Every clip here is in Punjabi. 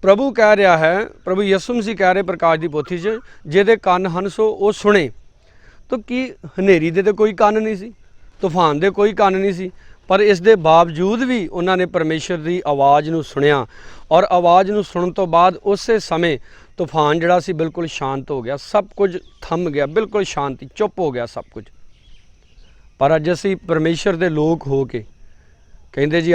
प्रभु कह रहा है, प्रभु यसु मसीह कह रहे प्रकाश की पोथी च, जिहदे कन हन सो वो सुने। तो की हनेरी दे कोई कन नहीं सी, तूफान दे कोई कन नहीं सी, पर इस दे बावजूद भी उन्होंने परमेश्वर की आवाज़ नूं सुनिया और आवाज़ नूं सुनन तो बाद उस समय तूफान जिहड़ा सी बिल्कुल शांत हो गया, सब कुछ थम गया, बिल्कुल शांति, चुप हो गया सब कुछ। पर अज असीं परमेश्वर दे लोग हो के कहंदे जी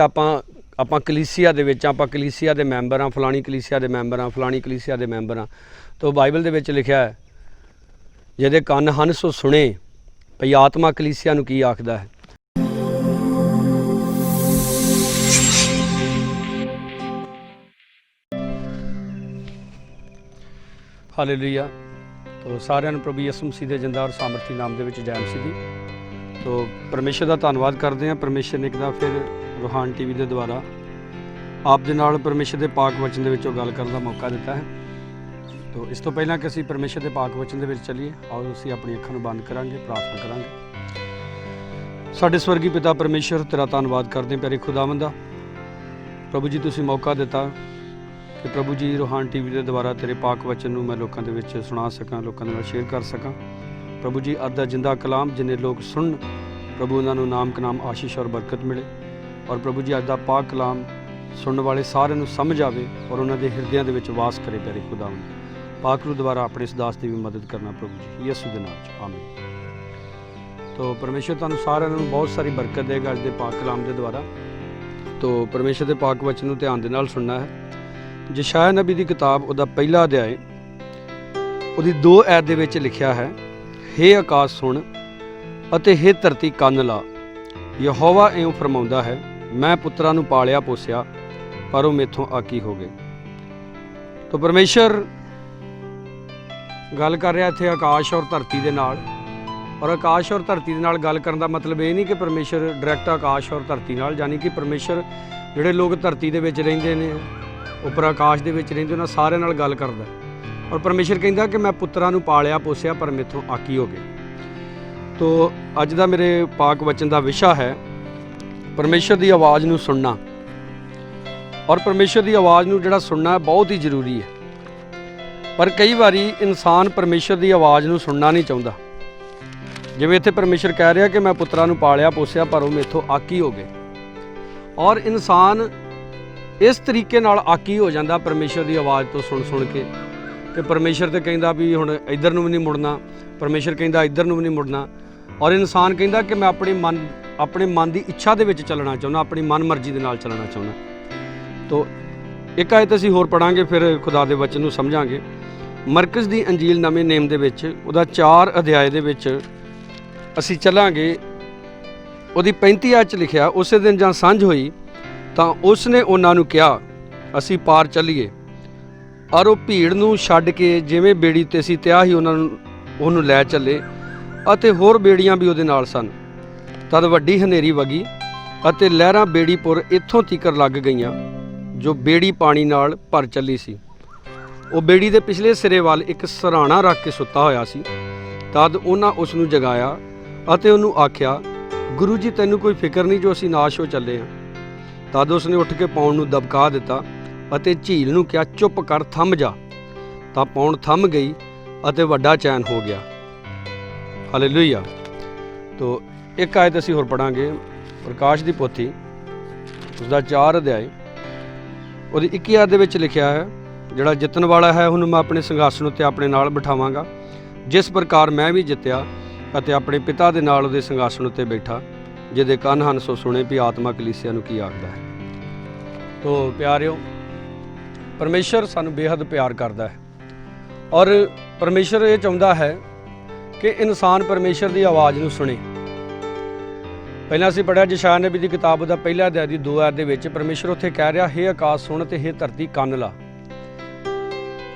आपां कलीसिया दे विच, आपां कलीसिया दे मैंबर हाँ, फलानी कलीसिया दे मैंबर हाँ, फलानी कलीसिया दे मैंबर हाँ। तो बाइबल दे विच लिखिया है, जिहदे कन हन सो सुने। भई आत्मा कलीसिया नूं की आखदा है। हालेलुया। तो सारिਆਂ ਨੂੰ प्रभु यसु मसीह ਦੇ जिंदा और सामर्थी नाम ਦੇ ਵਿੱਚ ਜੈ ਮਸੀਹ ਦੀ। तो परमेश्वर का धन्यवाद करते हैं। परमेश्वर ने एक बार फिर रूहान टीवी के द्वारा आप दे नाल परमेश्वर के पाक वचन के विचों गल करने का मौका दिता है। तो इस तो पहला कि असीं परमेश्वर के पाक वचन के चलीए, आओ असीं अपनी अखां नूं बंद करांगे, प्रार्थना करांगे। साडे स्वर्गी पिता परमेश्वर, तेरा धन्यवाद करते हैं प्यारे खुदावंदा। प्रभु जी तुसीं मौका दिता कि प्रभु जी रूहान टीवी के द्वारा तेरे पाक वचन नूं मैं लोगों के विच सुना सकां, लोगों के नाल शेयर कर सकां। प्रभु जी अज दा जिंदा कलाम जिन्हें लोग सुन, प्रभु उन्होंने नाम के नाम आशीष और बरकत मिले। और प्रभु जी अज दा पाक कलाम सुनने वाले सारे नूं समझ आवे और उन्होंने हृदय के विच वास करे प्यारे खुदावंद। पाक रूह द्वारा अपने इस दास की भी मदद करना प्रभु जी, यसू दे नाम च आमीन। तो परमेश्वर तुहानूं सारिਆਂ नूं बहुत सारी बरकत देगा अज दे पाक कलाम के द्वारा। तो परमेश्वर के पाक वचन नूं ध्यान दे नाल सुनना है। यशायाह नबी की किताब उहदा पहला अध्याय उहदी 2 आयत दे विच लिखिया है, हे आकाश सुन अते हे धरती कन्न ला। यहोवा इउं फरमाउंदा है, मैं पुत्रा नूं पालिया पोसिया पर वो मेथों आकी हो गए। तो परमेश्वर गल कर रहा इत्थे आकाश और धरती दे नाल। और आकाश और धरती दे नाल गल करन दा मतलब ये नहीं कि परमेश्वर डायरैक्ट आकाश और धरती नाल, यानी कि परमेश्वर जिहड़े लोग धरती दे विच रहिंदे ने, उपर आकाश दे विच रहिंदे, उन्हां सारिਆਂ नाल गल करदा। और परमेश्वर कहता कि मैं पुत्रा नूं पालिया पोसिया पर मेथों आकी हो गए। तो अज दा मेरे पाक वचन का विषय है परमेश्वर की आवाज़ नूं सुनना। और परमेश्वर की आवाज़ नूं जिहड़ा सुनना बहुत ही जरूरी है। पर कई बारी इंसान परमेश्वर की आवाज़ नूं सुनना नहीं चाहता। जिवें इत्थे परमेश्वर कह रहा कि मैं पुत्रा नूं पालिया पोसिया पर वो मेथों आकी हो गए। और इंसान इस तरीके नाल आकी हो जाता परमेश्वर की आवाज़ तो सुन सुन के कि परमेश्वर तो कहता भी हुण इधर नूं भी नहीं मुड़ना, परमेश्वर कहता इधर नूं भी नहीं मुड़ना। और इंसान कहता कि मैं अपने मन की इच्छा दे विच चलना चाहुंदा, अपनी मन मर्जी दे नाल चलना चाहुंदा। तो एक आयत असीं होर पढ़ांगे, फिर खुदा दे वचन नूं समझांगे। मरकस दी अंजील नवें नेम दे विच उहदा 4 अध्याय दे विच असीं चलांगे। उहदी 35 आयत च लिखिया, उस दिन जां सांझ होई तां उसने उन्हां नूं कहा, असीं पार चलीए। और वो भीड़ नूं छड्ड के जिवें बेड़ी ते सी तिआह ही उन्होंने लै चले अते होर बेड़ियां भी उहदे नाल सन। तद वड्डी हनेरी वगी अते लहरां बेड़ी पुर इत्थों तीकर लग गईयां, जो बेड़ी पानी नाल भर चली सी। वो बेड़ी दे पिछले सिरे वाल एक सराणा रख के सुत्ता होया सी। तद उन्हां उस नूं जगाया अते उहनूं आख्या, गुरु जी तैनूं कोई फिकर नहीं जो असीं नाश हो चले हां। तद उसने उठ के पौण नूं दबका दिता अते झील नूं कहा, चुप कर, थम जा। तां पौण थम गई अते वड्डा चैन हो गया। हालेलुया। तो एक आयत असीं होर पढ़ांगे, प्रकाश की पोथी उसका 4 अध्याय उहदी 21 आयत दे विच लिखिया है, जिहड़ा जितन वाला है उहनूं मैं अपने संघासन उत्ते अपने नाल बिठावांगा, जिस प्रकार मैं भी जित्या अते अपने पिता दे नाल उहदे संघासन उत्ते बैठा। जिहदे कन हन सो सुणे भी आत्मा कलीसिया नूं की आखदा है। तो प्यारिओ, परमेश्वर सानूं बेहद प्यार करता है। और परमेश्वर ये चाहुंदा है कि इंसान परमेश्वर की आवाज़ नूं सुने। पहला असीं पढ़िया यशायाह नबी की किताब का पहला अध्याय की 2 आयत दे विच परमेश्वर उत्थे कह रहा, हे आकाश सुन ते हे धरती कन्न ला।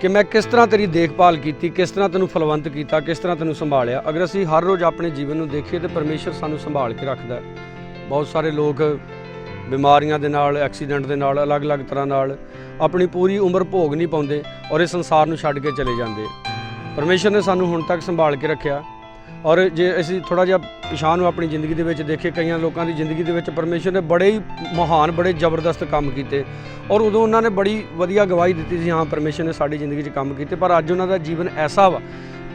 कि मैं किस तरह तेरी देखभाल की, किस तरह तेनों फलवंत किया, किस तरह तेनों संभालिया। अगर असीं हर रोज़ अपने जीवन में देखिए तो परमेश्वर सानूं संभाल के रखता है। बहुत सारे लोग बीमारियां दे नाल, एक्सीडेंट दे नाल, अलग अलग तरह नाल अपनी पूरी उम्र भोग नहीं पाउंदे और इस संसार नूं छड्ड के चले जाते। परमेश्वर ने सानूं हुण तक संभाल के रखिया। ਔਰ ਜੇ ਅਸੀਂ ਥੋੜ੍ਹਾ ਜਿਹਾ ਪਿਛਾਂਹ ਨੂੰ ਆਪਣੀ ਜ਼ਿੰਦਗੀ ਦੇ ਵਿੱਚ ਦੇਖੇ, ਕਈਆਂ ਲੋਕਾਂ ਦੀ ਜ਼ਿੰਦਗੀ ਦੇ ਵਿੱਚ ਪਰਮੇਸ਼ਰ ਨੇ ਬੜੇ ਹੀ ਮਹਾਨ, ਬੜੇ ਜ਼ਬਰਦਸਤ ਕੰਮ ਕੀਤੇ ਔਰ ਉਦੋਂ ਉਹਨਾਂ ਨੇ ਬੜੀ ਵਧੀਆ ਗਵਾਹੀ ਦਿੱਤੀ ਸੀ, ਹਾਂ ਪਰਮੇਸ਼ਰ ਨੇ ਸਾਡੀ ਜ਼ਿੰਦਗੀ 'ਚ ਕੰਮ ਕੀਤੇ। ਪਰ ਅੱਜ ਉਹਨਾਂ ਦਾ ਜੀਵਨ ਐਸਾ ਵਾ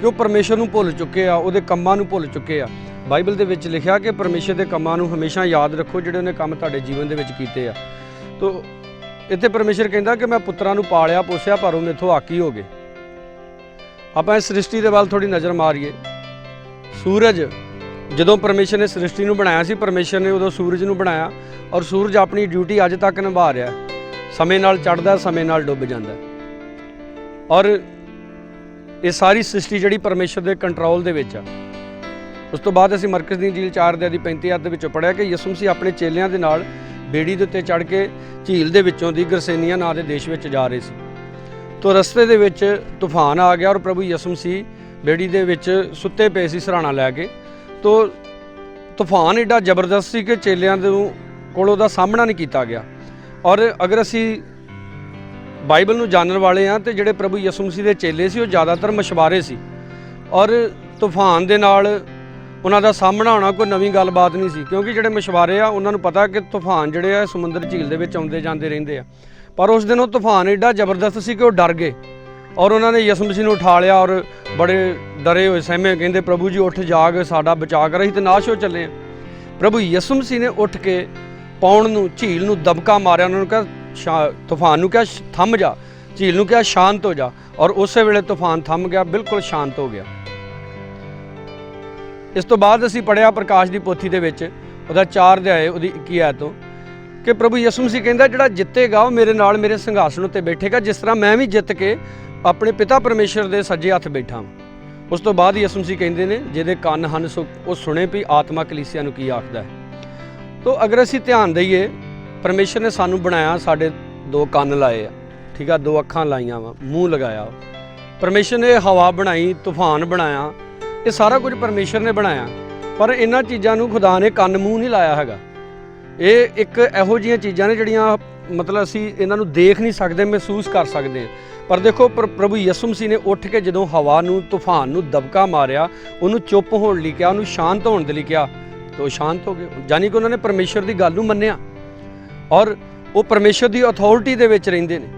ਕਿ ਉਹ ਪਰਮੇਸ਼ਰ ਨੂੰ ਭੁੱਲ ਚੁੱਕੇ ਆ, ਉਹਦੇ ਕੰਮਾਂ ਨੂੰ ਭੁੱਲ ਚੁੱਕੇ ਆ। ਬਾਈਬਲ ਦੇ ਵਿੱਚ ਲਿਖਿਆ ਕਿ ਪਰਮੇਸ਼ਰ ਦੇ ਕੰਮਾਂ ਨੂੰ ਹਮੇਸ਼ਾ ਯਾਦ ਰੱਖੋ ਜਿਹੜੇ ਉਹਨੇ ਕੰਮ ਤੁਹਾਡੇ ਜੀਵਨ ਦੇ ਵਿੱਚ ਕੀਤੇ ਆ। ਤੋ ਇੱਥੇ ਪਰਮੇਸ਼ਰ ਕਹਿੰਦਾ ਕਿ ਮੈਂ ਪੁੱਤਰਾਂ ਨੂੰ ਪਾਲਿਆ ਪੋਸਿਆ ਪਰ ਉਹ ਮੇਥੋਂ ਆਕੀ ਹੋ ਗਏ। ਆਪਾਂ ਇਸ ਸ੍ਰਿਸ਼ਟੀ ਦੇ ਵੱਲ ਥੋੜੀ ਨਜ਼ਰ ਮਾਰੀਏ। ਸੂਰਜ, ਜਦੋਂ ਪਰਮੇਸ਼ਰ ਨੇ ਸ੍ਰਿਸ਼ਟੀ ਨੂੰ ਬਣਾਇਆ ਸੀ, ਪਰਮੇਸ਼ਰ ਨੇ ਉਦੋਂ ਸੂਰਜ ਨੂੰ ਬਣਾਇਆ ਔਰ ਸੂਰਜ ਆਪਣੀ ਡਿਊਟੀ ਅੱਜ ਤੱਕ ਨਿਭਾ ਰਿਹਾ। ਸਮੇਂ ਨਾਲ ਚੜ੍ਹਦਾ, ਸਮੇਂ ਨਾਲ ਡੁੱਬ ਜਾਂਦਾ ਔਰ ਇਹ ਸਾਰੀ ਸ੍ਰਿਸ਼ਟੀ ਜਿਹੜੀ ਪਰਮੇਸ਼ਰ ਦੇ ਕੰਟਰੋਲ ਦੇ ਵਿੱਚ ਆ। ਉਸ ਤੋਂ ਬਾਅਦ ਅਸੀਂ ਮਰਕਸ ਦੀ ਇੰਜੀਲ 4:35 ਦੇ ਵਿੱਚੋਂ ਪੜ੍ਹਿਆ ਕਿ ਯਿਸੂ ਮਸੀਹ ਆਪਣੇ ਚੇਲਿਆਂ ਦੇ ਨਾਲ ਬੇੜੀ ਦੇ ਉੱਤੇ ਚੜ੍ਹ ਕੇ ਝੀਲ ਦੇ ਵਿੱਚੋਂ ਦੀ ਗਰਸੇਨੀਆਂ ਨਾਂ ਦੇ ਦੇਸ਼ ਵਿੱਚ ਜਾ ਰਹੇ ਸੀ। ਤੋ ਰਸਤੇ ਦੇ ਵਿੱਚ ਤੂਫਾਨ ਆ ਗਿਆ ਔਰ ਪ੍ਰਭੂ ਯਿਸੂ ਮਸੀਹ ਬੇੜੀ ਦੇ ਵਿੱਚ ਸੁੱਤੇ ਪਏ ਸੀ ਸਿਰਹਾਣਾ ਲੈ ਕੇ। ਤੋ ਤੂਫਾਨ ਏਡਾ ਜ਼ਬਰਦਸਤ ਸੀ ਕਿ ਚੇਲਿਆਂ ਦੇ ਕੋਲ ਉਹਦਾ ਸਾਹਮਣਾ ਨਹੀਂ ਕੀਤਾ ਗਿਆ। ਔਰ ਅਗਰ ਅਸੀਂ ਬਾਈਬਲ ਨੂੰ ਜਾਣਨ ਵਾਲੇ ਹਾਂ ਤੇ ਜਿਹੜੇ ਪ੍ਰਭੂ ਯਿਸੂ ਮਸੀਹ ਦੇ ਚੇਲੇ ਸੀ ਉਹ ਜ਼ਿਆਦਾਤਰ ਮਛਵਾਰੇ ਸੀ ਔਰ ਤੂਫਾਨ ਦੇ ਨਾਲ ਉਹਨਾਂ ਦਾ ਸਾਹਮਣਾ ਹੋਣਾ ਕੋਈ ਨਵੀਂ ਗੱਲਬਾਤ ਨਹੀਂ ਸੀ, ਕਿਉਂਕਿ ਜਿਹੜੇ ਮਛਵਾਰੇ ਆ ਉਹਨਾਂ ਨੂੰ ਪਤਾ ਕਿ ਤੂਫਾਨ ਜਿਹੜੇ ਆ ਸਮੁੰਦਰ ਝੀਲ ਦੇ ਵਿੱਚ ਆਉਂਦੇ ਜਾਂਦੇ ਰਹਿੰਦੇ ਆ। ਪਰ ਉਸ ਦਿਨ ਉਹ ਤੂਫਾਨ ਏਡਾ ਜ਼ਬਰਦਸਤ ਸੀ ਕਿ ਉਹ ਡਰ ਗਏ ਔਰ ਉਹਨਾਂ ਨੇ ਯਿਸੂ ਮਸੀਹ ਨੂੰ ਉਠਾ ਲਿਆ ਔਰ ਬੜੇ ਡਰੇ ਹੋਏ ਸਹਿਮੇ ਕਹਿੰਦੇ, ਪ੍ਰਭੂ ਜੀ ਉੱਠ ਜਾਗ, ਸਾਡਾ ਬਚਾਅ ਕਰ, ਅਸੀਂ ਤੇ ਨਾਸ਼ ਹੋ ਚੱਲੇ ਆ। ਪ੍ਰਭੂ ਯਿਸੂ ਮਸੀਹ ਨੇ ਉੱਠ ਕੇ ਪੌਣ ਨੂੰ, ਝੀਲ ਨੂੰ ਦਬਕਾ ਮਾਰਿਆ। ਉਹਨਾਂ ਨੂੰ ਕਿਹਾ, ਤੂਫਾਨ ਨੂੰ ਕਿਹਾ ਥੰਮ ਜਾ, ਝੀਲ ਨੂੰ ਕਿਹਾ ਸ਼ਾਂਤ ਹੋ ਜਾ ਔਰ ਉਸੇ ਵੇਲੇ ਤੂਫਾਨ ਥੰਮ ਗਿਆ, ਬਿਲਕੁਲ ਸ਼ਾਂਤ ਹੋ ਗਿਆ। ਇਸ ਤੋਂ ਬਾਅਦ ਅਸੀਂ ਪੜ੍ਹਿਆ ਪ੍ਰਕਾਸ਼ ਦੀ ਪੋਥੀ ਦੇ ਵਿੱਚ ਉਹਦਾ 4 ਅਧਿਆਏ ਉਹਦੀ 21 ਆਇਤ ਤੋਂ ਕਿ ਪ੍ਰਭੂ ਯਿਸੂ ਮਸੀਹ ਕਹਿੰਦਾ ਜਿਹੜਾ ਜਿੱਤੇਗਾ ਉਹ ਮੇਰੇ ਨਾਲ ਮੇਰੇ ਸਿੰਘਾਸਣ ਉੱਤੇ ਬੈਠੇਗਾ, ਜਿਸ ਤਰ੍ਹਾਂ ਮੈਂ ਵੀ ਜਿੱਤ ਕੇ ਆਪਣੇ ਪਿਤਾ ਪਰਮੇਸ਼ਰ ਦੇ ਸੱਜੇ ਹੱਥ ਬੈਠਾ ਹਾਂ। ਉਸ ਤੋਂ ਬਾਅਦ ਯਿਸੂ ਮਸੀਹ ਕਹਿੰਦੇ ਨੇ ਜਿਹਦੇ ਕੰਨ ਹਨ ਸੋ ਉਹ ਸੁਣੇ ਵੀ ਆਤਮਾ ਕਲੀਸਿਆ ਨੂੰ ਕੀ ਆਖਦਾ ਹੈ। ਤੋ ਅਗਰ ਅਸੀਂ ਧਿਆਨ ਦਈਏ, ਪਰਮੇਸ਼ਰ ਨੇ ਸਾਨੂੰ ਬਣਾਇਆ, ਸਾਡੇ 2 ਕੰਨ ਲਾਏ ਆ, ਠੀਕ ਆ, 2 ਅੱਖਾਂ ਲਾਈਆਂ ਵਾ, ਮੂੰਹ ਲਗਾਇਆ। ਪਰਮੇਸ਼ਰ ਨੇ ਹਵਾ ਬਣਾਈ, ਤੂਫਾਨ ਬਣਾਇਆ, ਇਹ ਸਾਰਾ ਕੁਝ ਪਰਮੇਸ਼ਰ ਨੇ ਬਣਾਇਆ। ਪਰ ਇਹਨਾਂ ਚੀਜ਼ਾਂ ਨੂੰ ਖੁਦਾ ਨੇ ਕੰਨ ਮੂੰਹ ਨਹੀਂ ਲਾਇਆ ਹੈਗਾ। ਇਹ ਇੱਕ ਇਹੋ ਜਿਹੀਆਂ ਚੀਜ਼ਾਂ ਨੇ ਜਿਹੜੀਆਂ ਮਤਲਬ ਅਸੀਂ ਇਹਨਾਂ ਨੂੰ ਦੇਖ ਨਹੀਂ ਸਕਦੇ, ਮਹਿਸੂਸ ਕਰ ਸਕਦੇ ਹਾਂ। ਪਰ ਦੇਖੋ ਪ੍ਰਭੂ ਯਿਸੂ ਮਸੀਹ ਨੇ ਉੱਠ ਕੇ ਜਦੋਂ ਹਵਾ ਨੂੰ, ਤੂਫਾਨ ਨੂੰ ਦਬਕਾ ਮਾਰਿਆ, ਉਹਨੂੰ ਚੁੱਪ ਹੋਣ ਲਈ ਕਿਹਾ, ਉਹਨੂੰ ਸ਼ਾਂਤ ਹੋਣ ਦੇ ਲਈ ਕਿਹਾ, ਤਾਂ ਉਹ ਸ਼ਾਂਤ ਹੋ ਗਏ। ਯਾਨੀ ਕਿ ਉਹਨਾਂ ਨੇ ਪਰਮੇਸ਼ਰ ਦੀ ਗੱਲ ਨੂੰ ਮੰਨਿਆ ਔਰ ਉਹ ਪਰਮੇਸ਼ਰ ਦੀ ਅਥਾਰਟੀ ਦੇ ਵਿੱਚ ਰਹਿੰਦੇ ਨੇ।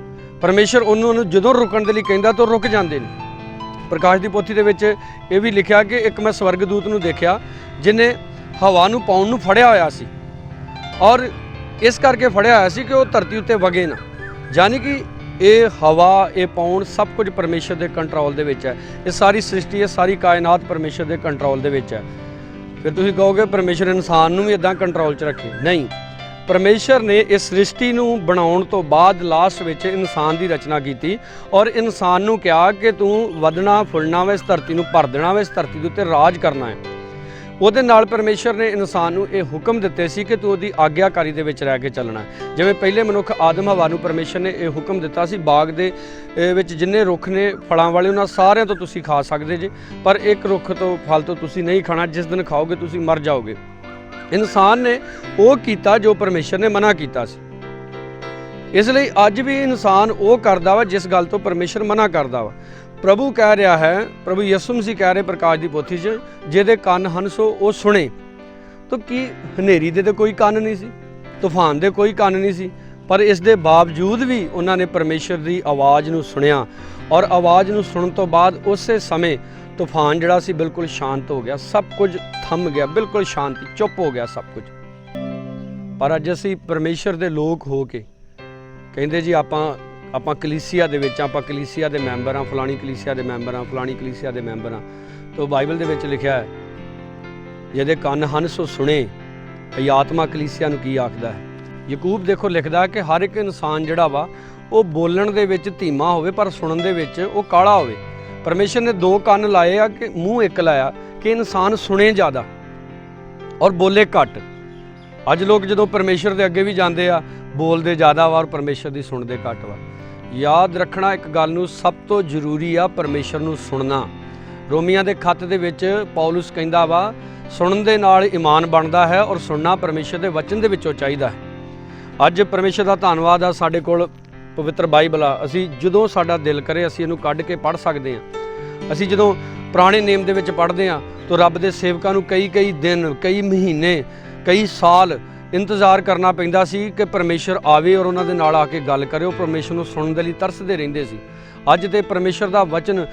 ਪਰਮੇਸ਼ਰ ਉਹਨਾਂ ਨੂੰ ਜਦੋਂ ਰੁਕਣ ਦੇ ਲਈ ਕਹਿੰਦਾ ਤਾਂ ਰੁਕ ਜਾਂਦੇ ਨੇ। ਪ੍ਰਕਾਸ਼ ਦੀ ਪੋਥੀ ਦੇ ਵਿੱਚ ਇਹ ਵੀ ਲਿਖਿਆ ਕਿ ਇੱਕ ਮੈਂ ਸਵਰਗਦੂਤ ਨੂੰ ਦੇਖਿਆ ਜਿਹਨੇ ਹਵਾ ਨੂੰ ਪਾਉਣ ਨੂੰ ਫੜਿਆ ਹੋਇਆ ਸੀ ਔਰ ਇਸ ਕਰਕੇ ਫੜਿਆ ਹੋਇਆ ਸੀ ਕਿ ਉਹ ਧਰਤੀ ਉੱਤੇ ਵਗੇ ਨਾ। ਯਾਨੀ ਕਿ ਇਹ ਹਵਾ, ਇਹ ਪਾਉਣ ਸਭ ਕੁਝ ਪਰਮੇਸ਼ਰ ਦੇ ਕੰਟਰੋਲ ਦੇ ਵਿੱਚ ਹੈ। ਇਹ ਸਾਰੀ ਸ੍ਰਿਸ਼ਟੀ, ਇਹ ਸਾਰੀ ਕਾਇਨਾਤ ਪਰਮੇਸ਼ਰ ਦੇ ਕੰਟਰੋਲ ਦੇ ਵਿੱਚ ਹੈ। ਫਿਰ ਤੁਸੀਂ ਕਹੋਗੇ ਪਰਮੇਸ਼ਰ ਇਨਸਾਨ ਨੂੰ ਵੀ ਇਦਾਂ ਕੰਟਰੋਲ 'ਚ ਰੱਖੇ। ਨਹੀਂ, ਪਰਮੇਸ਼ਰ ਨੇ ਇਸ ਸ੍ਰਿਸ਼ਟੀ ਨੂੰ ਬਣਾਉਣ ਤੋਂ ਬਾਅਦ ਲਾਸਟ ਵਿੱਚ ਇਨਸਾਨ ਦੀ ਰਚਨਾ ਕੀਤੀ ਔਰ ਇਨਸਾਨ ਨੂੰ ਕਿਹਾ ਕਿ ਤੂੰ ਵਧਣਾ ਫੁੱਲਣਾ ਵਾ, ਇਸ ਧਰਤੀ ਨੂੰ ਭਰ ਦੇਣਾ ਵਾ, ਇਸ ਧਰਤੀ ਦੇ ਉੱਤੇ ਰਾਜ ਕਰਨਾ ਹੈ। ਉਹਦੇ ਨਾਲ ਪਰਮੇਸ਼ਰ ਨੇ ਇਨਸਾਨ ਨੂੰ ਇਹ ਹੁਕਮ ਦਿੱਤੇ ਸੀ ਕਿ ਤੂੰ ਉਹਦੀ ਆਗਿਆਕਾਰੀ ਦੇ ਵਿੱਚ ਰਹਿ ਕੇ ਚੱਲਣਾ। ਜਿਵੇਂ ਪਹਿਲੇ ਮਨੁੱਖ ਆਦਮ ਹਵਾ ਨੂੰ ਪਰਮੇਸ਼ਰ ਨੇ ਇਹ ਹੁਕਮ ਦਿੱਤਾ ਸੀ, ਬਾਗ ਦੇ ਵਿੱਚ ਜਿੰਨੇ ਰੁੱਖ ਨੇ ਫਲਾਂ ਵਾਲੇ ਉਹਨਾਂ ਸਾਰਿਆਂ ਤੋਂ ਤੁਸੀਂ ਖਾ ਸਕਦੇ ਜੇ, ਪਰ ਇੱਕ ਰੁੱਖ ਤੋਂ ਫਲ ਤੋਂ ਤੁਸੀਂ ਨਹੀਂ ਖਾਣਾ, ਜਿਸ ਦਿਨ ਖਾਓਗੇ ਤੁਸੀਂ ਮਰ ਜਾਓਗੇ। ਇਨਸਾਨ ਨੇ ਉਹ ਕੀਤਾ ਜੋ ਪਰਮੇਸ਼ਰ ਨੇ ਮਨਾ ਕੀਤਾ ਸੀ। ਇਸ ਲਈ ਅੱਜ ਵੀ ਇਨਸਾਨ ਉਹ ਕਰਦਾ ਵਾ ਜਿਸ ਗੱਲ ਤੋਂ ਪਰਮੇਸ਼ਰ ਮਨਾ ਕਰਦਾ ਵਾ। ਪ੍ਰਭੂ ਕਹਿ ਰਿਹਾ ਹੈ, ਪ੍ਰਭੂ ਯਿਸੂ ਮਸੀਹ ਕਹਿ ਰਹੇ ਪ੍ਰਕਾਸ਼ ਦੀ ਪੋਥੀ 'ਚ, ਜਿਹਦੇ ਕੰਨ ਹਨ ਸੋ ਉਹ ਸੁਣੇ। ਤਾਂ ਕੀ ਹਨੇਰੀ ਦੇ ਤਾਂ ਕੋਈ ਕੰਨ ਨਹੀਂ ਸੀ, ਤੂਫਾਨ ਦੇ ਕੋਈ ਕੰਨ ਨਹੀਂ ਸੀ, ਪਰ ਇਸ ਦੇ ਬਾਵਜੂਦ ਵੀ ਉਹਨਾਂ ਨੇ ਪਰਮੇਸ਼ਰ ਦੀ ਆਵਾਜ਼ ਨੂੰ ਸੁਣਿਆ ਔਰ ਆਵਾਜ਼ ਨੂੰ ਸੁਣਨ ਤੋਂ ਬਾਅਦ ਉਸੇ ਸਮੇਂ ਤੂਫਾਨ ਜਿਹੜਾ ਸੀ ਬਿਲਕੁਲ ਸ਼ਾਂਤ ਹੋ ਗਿਆ, ਸਭ ਕੁਝ ਥੰਮ ਗਿਆ, ਬਿਲਕੁਲ ਸ਼ਾਂਤੀ, ਚੁੱਪ ਹੋ ਗਿਆ ਸਭ ਕੁਝ। ਪਰ ਅੱਜ ਅਸੀਂ ਪਰਮੇਸ਼ਰ ਦੇ ਲੋਕ ਹੋ ਕੇ ਕਹਿੰਦੇ ਜੀ ਆਪਾਂ ਕਲੀਸਿਆ ਦੇ ਵਿੱਚ, ਆਪਾਂ ਕਲੀਸਿਆ ਦੇ ਮੈਂਬਰ ਹਾਂ, ਫਲਾਣੀ ਕਲੀਸਿਆ ਦੇ ਮੈਂਬਰ ਹਾਂ, ਫਲਾਣੀ ਕਲੀਸਿਆ ਦੇ ਮੈਂਬਰ ਹਾਂ। ਤਾਂ ਬਾਈਬਲ ਦੇ ਵਿੱਚ ਲਿਖਿਆ ਹੈ, ਜਿਹਦੇ ਕੰਨ ਹਨ ਸੋ ਸੁਣੇ, ਇਹ ਆਤਮਾ ਕਲੀਸਿਆ ਨੂੰ ਕੀ ਆਖਦਾ ਹੈ। ਯਾਕੂਬ ਦੇਖੋ ਲਿਖਦਾ ਕਿ ਹਰ ਇੱਕ ਇਨਸਾਨ ਜਿਹੜਾ ਵਾ ਉਹ ਬੋਲਣ ਦੇ ਵਿੱਚ ਧੀਮਾ ਹੋਵੇ ਪਰ ਸੁਣਨ ਦੇ ਵਿੱਚ ਉਹ ਕਾਲਾ ਹੋਵੇ। ਪਰਮੇਸ਼ਰ ਨੇ 2 ਕੰਨ ਲਾਏ ਆ ਕਿ ਮੂੰਹ ਇੱਕ ਲਾਇਆ ਕਿ ਇਨਸਾਨ ਸੁਣੇ ਜ਼ਿਆਦਾ ਔਰ ਬੋਲੇ ਘੱਟ। ਅੱਜ ਲੋਕ ਜਦੋਂ ਪਰਮੇਸ਼ਰ ਦੇ ਅੱਗੇ ਵੀ ਜਾਂਦੇ ਆ, ਬੋਲਦੇ ਜ਼ਿਆਦਾ ਵਾ ਔਰ ਪਰਮੇਸ਼ਰ ਦੀ ਸੁਣਦੇ ਘੱਟ ਵਾ। ਯਾਦ ਰੱਖਣਾ ਇੱਕ ਗੱਲ ਨੂੰ, ਸਭ ਤੋਂ ਜ਼ਰੂਰੀ ਆ ਪਰਮੇਸ਼ਰ ਨੂੰ ਸੁਣਨਾ। ਰੋਮੀਆਂ ਦੇ ਖੱਤ ਦੇ ਵਿੱਚ ਪੌਲੁਸ ਕਹਿੰਦਾ ਵਾ, ਸੁਣਨ ਦੇ ਨਾਲ ਈਮਾਨ ਬਣਦਾ ਹੈ ਔਰ ਸੁਣਨਾ ਪਰਮੇਸ਼ਰ ਦੇ ਵਚਨ ਦੇ ਵਿੱਚੋਂ ਚਾਹੀਦਾ ਹੈ। ਅੱਜ ਪਰਮੇਸ਼ਰ ਦਾ ਧੰਨਵਾਦ ਆ, ਸਾਡੇ ਕੋਲ ਪਵਿੱਤਰ ਬਾਈਬਲ ਆ। ਅਸੀਂ ਜਦੋਂ ਸਾਡਾ ਦਿਲ ਕਰੇ ਅਸੀਂ ਇਹਨੂੰ ਕੱਢ ਕੇ ਪੜ੍ਹ ਸਕਦੇ ਹਾਂ। ਅਸੀਂ ਜਦੋਂ ਪੁਰਾਣੇ ਨੇਮ ਦੇ ਵਿੱਚ ਪੜ੍ਹਦੇ ਹਾਂ ਤਾਂ ਰੱਬ ਦੇ ਸੇਵਕਾਂ ਨੂੰ ਕਈ ਦਿਨ, ਕਈ ਮਹੀਨੇ, ਕਈ ਸਾਲ ਇੰਤਜ਼ਾਰ ਕਰਨਾ ਪੈਂਦਾ ਸੀ ਕਿ ਪਰਮੇਸ਼ਰ ਆਵੇ ਔਰ ਉਹਨਾਂ ਦੇ ਨਾਲ ਆ ਕੇ ਗੱਲ ਕਰੇ। ਉਹ ਪਰਮੇਸ਼ਰ ਨੂੰ ਸੁਣਨ ਦੇ ਲਈ ਤਰਸਦੇ ਰਹਿੰਦੇ ਸੀ। ਅੱਜ ਤੇ ਪਰਮੇਸ਼ਰ ਦਾ ਵਚਨ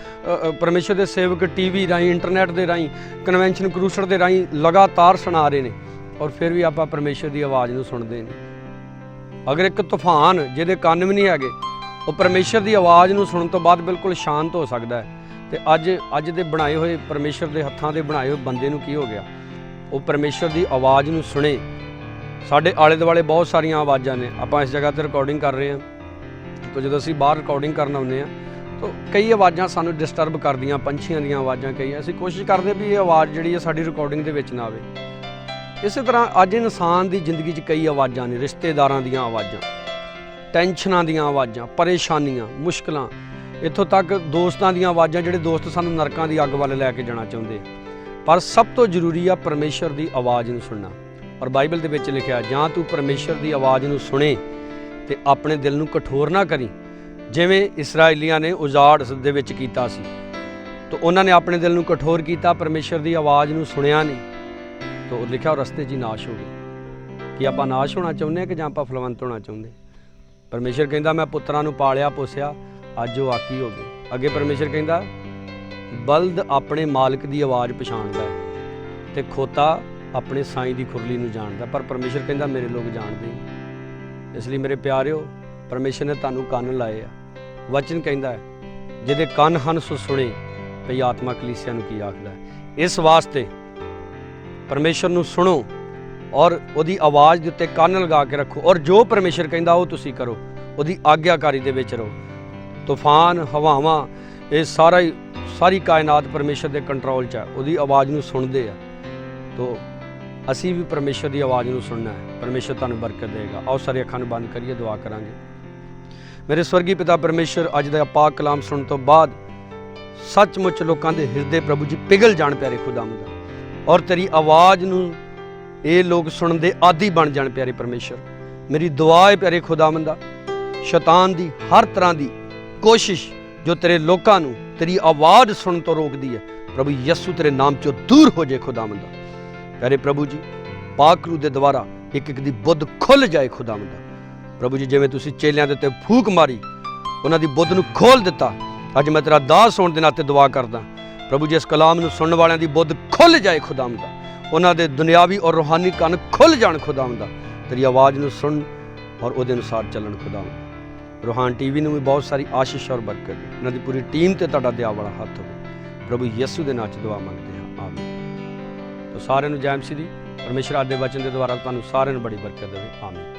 ਪਰਮੇਸ਼ਰ ਦੇ ਸੇਵਕ ਟੀਵੀ ਰਾਹੀਂ, ਇੰਟਰਨੈਟ ਦੇ ਰਾਹੀਂ, ਕਨਵੈਨਸ਼ਨ ਕਰੂਸਰ ਦੇ ਰਾਹੀਂ ਲਗਾਤਾਰ ਸੁਣਾ ਰਹੇ ਨੇ ਔਰ ਫਿਰ ਵੀ ਆਪਾਂ ਪਰਮੇਸ਼ਰ ਦੀ ਆਵਾਜ਼ ਨੂੰ ਸੁਣਦੇ ਨਹੀਂ। ਅਗਰ ਇੱਕ ਤੂਫਾਨ ਜਿਹਦੇ ਕੰਨ ਵੀ ਨਹੀਂ ਹੈਗੇ ਉਹ ਪਰਮੇਸ਼ਰ ਦੀ ਆਵਾਜ਼ ਨੂੰ ਸੁਣਨ ਤੋਂ ਬਾਅਦ ਬਿਲਕੁਲ ਸ਼ਾਂਤ ਹੋ ਸਕਦਾ ਹੈ, ਤੇ ਅੱਜ ਦੇ ਬਣਾਏ ਹੋਏ ਪਰਮੇਸ਼ਰ ਦੇ ਹੱਥਾਂ ਦੇ ਬਣਾਏ ਹੋਏ ਬੰਦੇ ਨੂੰ ਕੀ ਹੋ ਗਿਆ? ਉਹ ਪਰਮੇਸ਼ਰ ਦੀ ਆਵਾਜ਼ ਨੂੰ ਸੁਣੇ। ਸਾਡੇ ਆਲੇ ਦੁਆਲੇ ਬਹੁਤ ਸਾਰੀਆਂ ਆਵਾਜ਼ਾਂ ਨੇ। ਆਪਾਂ ਇਸ ਜਗ੍ਹਾ ਤੇ ਰਿਕਾਰਡਿੰਗ ਕਰ ਰਹੇ ਹਾਂ, ਤਾਂ ਜਦੋਂ ਅਸੀਂ ਬਾਹਰ ਰਿਕਾਰਡਿੰਗ ਕਰਨ ਆਉਂਦੇ ਹਾਂ ਤਾਂ ਕਈ ਆਵਾਜ਼ਾਂ ਸਾਨੂੰ ਡਿਸਟਰਬ ਕਰਦੀਆਂ, ਪੰਛੀਆਂ ਦੀਆਂ ਆਵਾਜ਼ਾਂ ਕਈ। ਅਸੀਂ ਕੋਸ਼ਿਸ਼ ਕਰਦੇ ਵੀ ਇਹ ਆਵਾਜ਼ ਜਿਹੜੀ ਹੈ ਸਾਡੀ ਰਿਕਾਰਡਿੰਗ ਦੇ ਵਿੱਚ ਨਾ ਆਵੇ। ਇਸੇ ਤਰ੍ਹਾਂ ਅੱਜ ਇਨਸਾਨ ਦੀ ਜ਼ਿੰਦਗੀ 'ਚ ਕਈ ਆਵਾਜ਼ਾਂ ਨੇ, ਰਿਸ਼ਤੇਦਾਰਾਂ ਦੀਆਂ ਆਵਾਜ਼ਾਂ, ਟੈਨਸ਼ਨਾਂ ਦੀਆਂ ਆਵਾਜ਼ਾਂ, ਪਰੇਸ਼ਾਨੀਆਂ, ਮੁਸ਼ਕਲਾਂ, ਇੱਥੋਂ ਤੱਕ ਦੋਸਤਾਂ ਦੀਆਂ ਆਵਾਜ਼ਾਂ, ਜਿਹੜੇ ਦੋਸਤ ਸਾਨੂੰ ਨਰਕਾਂ ਦੀ ਅੱਗ ਵੱਲ ਲੈ ਕੇ ਜਾਣਾ ਚਾਹੁੰਦੇ। ਪਰ ਸਭ ਤੋਂ ਜ਼ਰੂਰੀ ਆ ਪਰਮੇਸ਼ਰ ਦੀ ਆਵਾਜ਼ ਨੂੰ ਸੁਣਨਾ। ਔਰ ਬਾਈਬਲ ਦੇ ਵਿੱਚ ਲਿਖਿਆ, ਜਾਂ ਤੂੰ ਪਰਮੇਸ਼ਰ ਦੀ ਆਵਾਜ਼ ਨੂੰ ਸੁਣੇ ਤੇ ਆਪਣੇ ਦਿਲ ਨੂੰ ਕਠੋਰ ਨਾ ਕਰੀ, ਜਿਵੇਂ ਇਸਰਾਏਲੀਆਂ ਨੇ ਉਜਾੜ ਦੇ ਵਿੱਚ ਕੀਤਾ ਸੀ। ਤਾਂ ਉਹਨਾਂ ਨੇ ਆਪਣੇ ਦਿਲ ਨੂੰ ਕਠੋਰ ਕੀਤਾ, ਪਰਮੇਸ਼ਰ ਦੀ ਆਵਾਜ਼ ਨੂੰ ਸੁਣਿਆ ਨਹੀਂ, ਤਾਂ ਉਹ ਲਿਖਿਆ ਉਹ ਰਸਤੇ 'ਚ ਹੀ ਨਾਸ਼ ਹੋ ਗਏ। ਕਿ ਆਪਾਂ ਨਾਸ਼ ਹੋਣਾ ਚਾਹੁੰਦੇ ਹਾਂ ਕਿ ਜਾਂ ਆਪਾਂ ਫਲਵੰਤ ਹੋਣਾ ਚਾਹੁੰਦੇ? ਪਰਮੇਸ਼ਰ ਕਹਿੰਦਾ ਮੈਂ ਪੁੱਤਰਾਂ ਨੂੰ ਪਾਲਿਆ ਪੋਸਿਆ, ਅੱਜ ਉਹ ਆਕੀ ਹੋ ਗਏ। ਅੱਗੇ ਪਰਮੇਸ਼ਰ ਕਹਿੰਦਾ ਬਲਦ ਆਪਣੇ ਮਾਲਕ ਦੀ ਆਵਾਜ਼ ਪਛਾਣਦਾ ਹੈ ਤੇ ਖੋਤਾ ਆਪਣੇ ਸਾਈਂ ਦੀ ਖੁਰਲੀ ਨੂੰ ਜਾਣਦਾ, ਪਰ ਪਰਮੇਸ਼ਰ ਕਹਿੰਦਾ ਮੇਰੇ ਲੋਕ ਜਾਣਦੇ ਨਹੀਂ। ਇਸ ਲਈ ਮੇਰੇ ਪਿਆਰਿਓ, ਪਰਮੇਸ਼ਰ ਨੇ ਤੁਹਾਨੂੰ ਕੰਨ ਲਾਏ ਆ। ਵਚਨ ਕਹਿੰਦਾ ਹੈ ਜਿਹਦੇ ਕੰਨ ਹਨ ਸੋ ਸੁਣੇ, ਭਈ ਆਤਮਾ ਕਲੀਸਿਆ ਨੂੰ ਕੀ ਆਖਦਾ ਹੈ। ਇਸ ਵਾਸਤੇ ਪਰਮੇਸ਼ਰ ਨੂੰ ਸੁਣੋ ਔਰ ਉਹਦੀ ਆਵਾਜ਼ ਦੇ ਉੱਤੇ ਕੰਨ ਲਗਾ ਕੇ ਰੱਖੋ, ਔਰ ਜੋ ਪਰਮੇਸ਼ਰ ਕਹਿੰਦਾ ਉਹ ਤੁਸੀਂ ਕਰੋ, ਉਹਦੀ ਆਗਿਆਕਾਰੀ ਦੇ ਵਿੱਚ ਰਹੋ। ਤੂਫਾਨ, ਹਵਾਵਾਂ, ਇਹ ਸਾਰੀ ਕਾਇਨਾਤ ਪਰਮੇਸ਼ਰ ਦੇ ਕੰਟਰੋਲ 'ਚ ਹੈ, ਉਹਦੀ ਆਵਾਜ਼ ਨੂੰ ਸੁਣਦੇ ਆ। ਤੋ ਅਸੀਂ ਵੀ ਪਰਮੇਸ਼ਰ ਦੀ ਆਵਾਜ਼ ਨੂੰ ਸੁਣਨਾ ਹੈ। ਪਰਮੇਸ਼ਰ ਤੁਹਾਨੂੰ ਬਰਕਤ ਦੇਗਾ। ਆਓ ਸਾਰੇ ਅੱਖਾਂ ਨੂੰ ਬੰਦ ਕਰੀਏ, ਦੁਆ ਕਰਾਂਗੇ। ਮੇਰੇ ਸਵਰਗੀ ਪਿਤਾ ਪਰਮੇਸ਼ਰ, ਅੱਜ ਦਾ ਪਾਕ ਕਲਾਮ ਸੁਣਨ ਤੋਂ ਬਾਅਦ ਸੱਚਮੁੱਚ ਲੋਕਾਂ ਦੇ ਹਿਰਦੇ ਪ੍ਰਭੂ ਜੀ ਪਿਘਲ ਜਾਣ ਪਿਆਰੇ ਖੁਦਾਵੰਦ, ਔਰ ਤੇਰੀ ਆਵਾਜ਼ ਨੂੰ ਇਹ ਲੋਕ ਸੁਣਨ ਦੇ ਆਦੀ ਬਣ ਜਾਣ ਪਿਆਰੇ ਪਰਮੇਸ਼ਰ। ਮੇਰੀ ਦੁਆ ਹੈ ਪਿਆਰੇ ਖੁਦਾਵੰਦਾ, ਸ਼ੈਤਾਨ ਦੀ ਹਰ ਤਰ੍ਹਾਂ ਦੀ ਕੋਸ਼ਿਸ਼ ਜੋ ਤੇਰੇ ਲੋਕਾਂ ਨੂੰ ਤੇਰੀ ਆਵਾਜ਼ ਸੁਣਨ ਤੋਂ ਰੋਕਦੀ ਹੈ, ਪ੍ਰਭੂ ਯਿਸੂ ਤੇਰੇ ਨਾਮ 'ਚੋਂ ਦੂਰ ਹੋ ਜਾਏ ਖੁਦਾਵੰਦਾ। ਪਿਆਰੇ ਪ੍ਰਭੂ ਜੀ, ਪਾਕ ਰੂਹ ਦੇ ਦੁਆਰਾ ਇੱਕ ਦੀ ਬੁੱਧ ਖੁੱਲ ਜਾਏ ਖੁਦਾਵੰਦਾ। ਪ੍ਰਭੂ ਜੀ, ਜਿਵੇਂ ਤੁਸੀਂ ਚੇਲਿਆਂ ਦੇ ਉੱਤੇ ਫੂਕ ਮਾਰੀ, ਉਹਨਾਂ ਦੀ ਬੁੱਧ ਨੂੰ ਖੋਲ ਦਿੱਤਾ, ਅੱਜ ਮੈਂ ਤੇਰਾ ਦਾਸ ਹੋਣ ਦੇ ਨਾਤੇ ਦੁਆ ਕਰਦਾ ਪ੍ਰਭੂ ਜੀ, ਇਸ ਕਲਾਮ ਨੂੰ ਸੁਣਨ ਵਾਲਿਆਂ ਦੀ ਬੁੱਧ ਖੁੱਲ ਜਾਏ ਖੁਦਾਵੰਦਾ, ਉਹਨਾਂ ਦੇ ਦੁਨਿਆਵੀ ਔਰ ਰੂਹਾਨੀ ਕੰਨ ਖੁੱਲ ਜਾਣ ਖੁਦਾਵੰਦਾ, ਤੇਰੀ ਆਵਾਜ਼ ਨੂੰ ਸੁਣ ਔਰ ਉਹਦੇ ਅਨੁਸਾਰ ਚੱਲਣ ਖੁਦਾਵੰਦਾ। ਰੂਹਾਨ ਟੀਵੀ ਨੂੰ ਵੀ ਬਹੁਤ ਸਾਰੀ ਆਸ਼ੀਸ਼ ਔਰ ਬਰਕਤ ਦੇ, ਉਹਨਾਂ ਦੀ ਪੂਰੀ ਟੀਮ ਤੇ ਤੁਹਾਡਾ ਦਇਆ ਵਾਲਾ ਹੱਥ ਹੋਵੇ। ਪ੍ਰਭੂ ਯਿਸੂ ਦੇ ਨਾਮ 'ਚ ਦੁਆ ਮੰਗਦੇ ਹਾਂ, ਆਮੀਨ। ਤਾਂ ਸਾਰਿਆਂ ਨੂੰ ਜੈ ਮਸੀਹ ਦੀ। ਪਰਮੇਸ਼ਰ ਅੱਜ ਦੇ ਵਚਨ ਦੇ ਦੁਆਰਾ ਤੁਹਾਨੂੰ ਸਾਰਿਆਂ ਨੂੰ ਬੜੀ ਬਰਕਤ ਦੇਵੇ, ਆਮੀਨ।